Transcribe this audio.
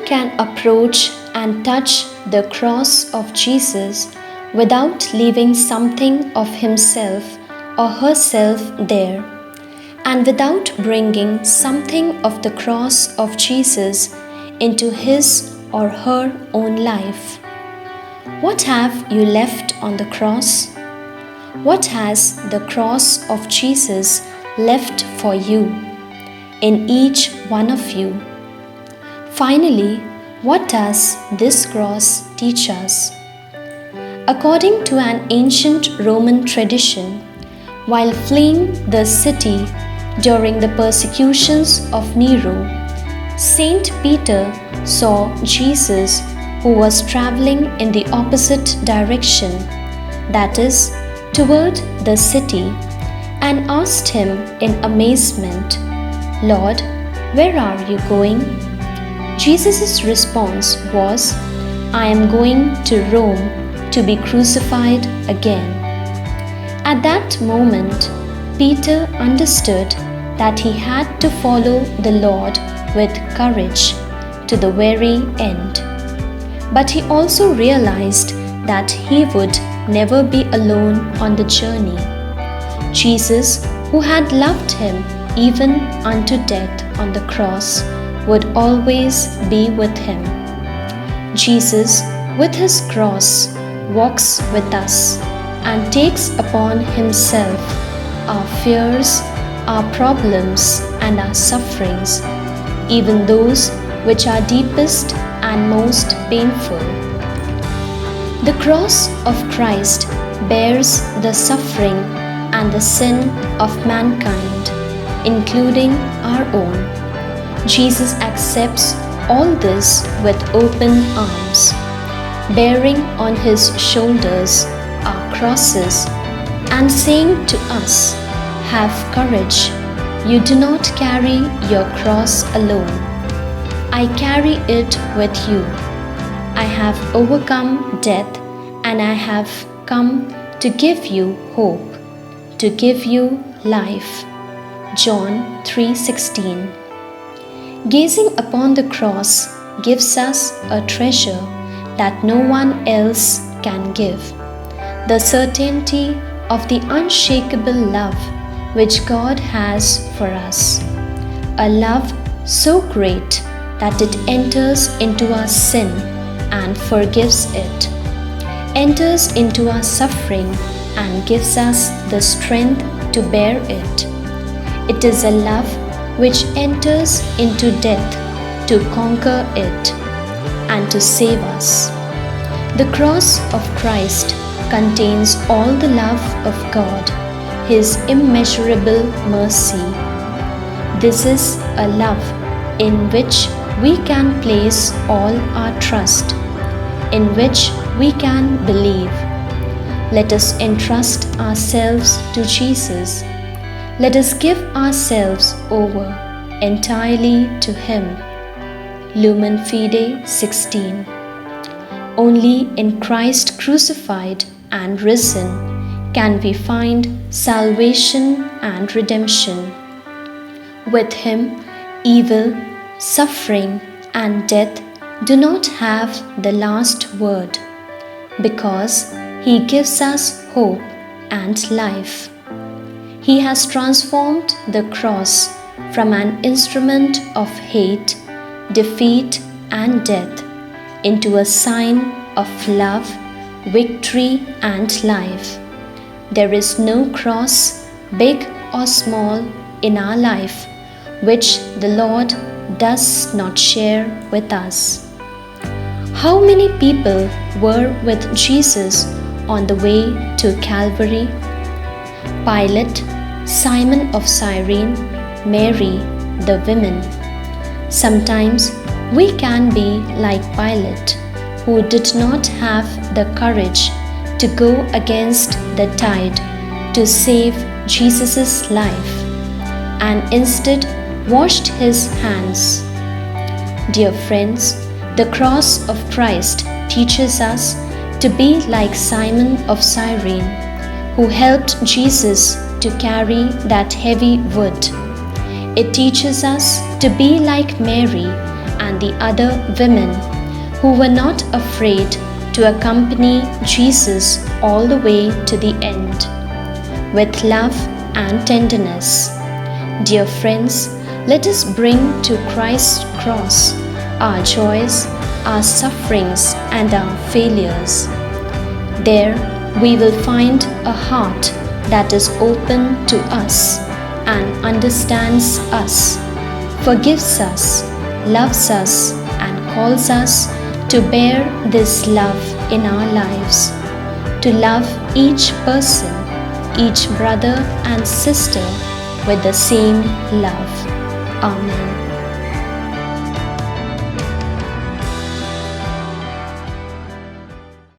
can approach and touch the cross of Jesus without leaving something of himself or herself there, and without bringing something of the cross of Jesus into his or her own life. What have you left on the cross? What has the cross of Jesus left for you, in each one of you? Finally, what does this cross teach us? According to an ancient Roman tradition, while fleeing the city during the persecutions of Nero, Saint Peter saw Jesus, who was traveling in the opposite direction, that is, toward the city, and asked him in amazement, "Lord, where are you going?" Jesus' response was, "I am going to Rome to be crucified again." At that moment, Peter understood that he had to follow the Lord with courage to the very end. But he also realized that he would never be alone on the journey. Jesus, who had loved him even unto death on the cross, would always be with him. Jesus, with his cross, walks with us and takes upon himself our fears, our problems, and our sufferings, even those which are deepest and most painful. The cross of Christ bears the suffering and the sin of mankind, including our own. Jesus accepts all this with open arms, bearing on his shoulders our crosses and saying to us, "Have courage, you do not carry your cross alone. I carry it with you. I have overcome death, and I have come to give you hope, to give you life." John 3:16. Gazing upon the cross gives us a treasure that no one else can give, the certainty of the unshakable love which God has for us, a love so great that it enters into our sin and forgives it, enters into our suffering and gives us the strength to bear it. It is a love which enters into death to conquer it and to save us. The cross of Christ contains all the love of God, his immeasurable mercy. This is a love in which we can place all our trust, in which we can believe. Let us entrust ourselves to Jesus. Let us give ourselves over entirely to him. Lumen Fide 16. Only in Christ crucified and risen can we find salvation and redemption. With him, evil, suffering, and death do not have the last word, because he gives us hope and life. He has transformed the cross from an instrument of hate, defeat, and death into a sign of love, victory, and life. There is no cross, big or small, in our life which the Lord does not share with us. How many people were with Jesus on the way to Calvary? Pilate, Simon of Cyrene, Mary, the women. Sometimes we can be like Pilate, who did not have the courage to go against the tide to save Jesus' life, and instead washed his hands. Dear friends, the cross of Christ teaches us to be like Simon of Cyrene, who helped Jesus to carry that heavy wood. It teaches us to be like Mary and the other women who were not afraid to accompany Jesus all the way to the end, with love and tenderness. Dear friends, let us bring to Christ's cross our joys, our sufferings, and our failures. There we will find a heart that is open to us and understands us, forgives us, loves us, and calls us to bear this love in our lives, to love each person, each brother and sister with the same love. Amen.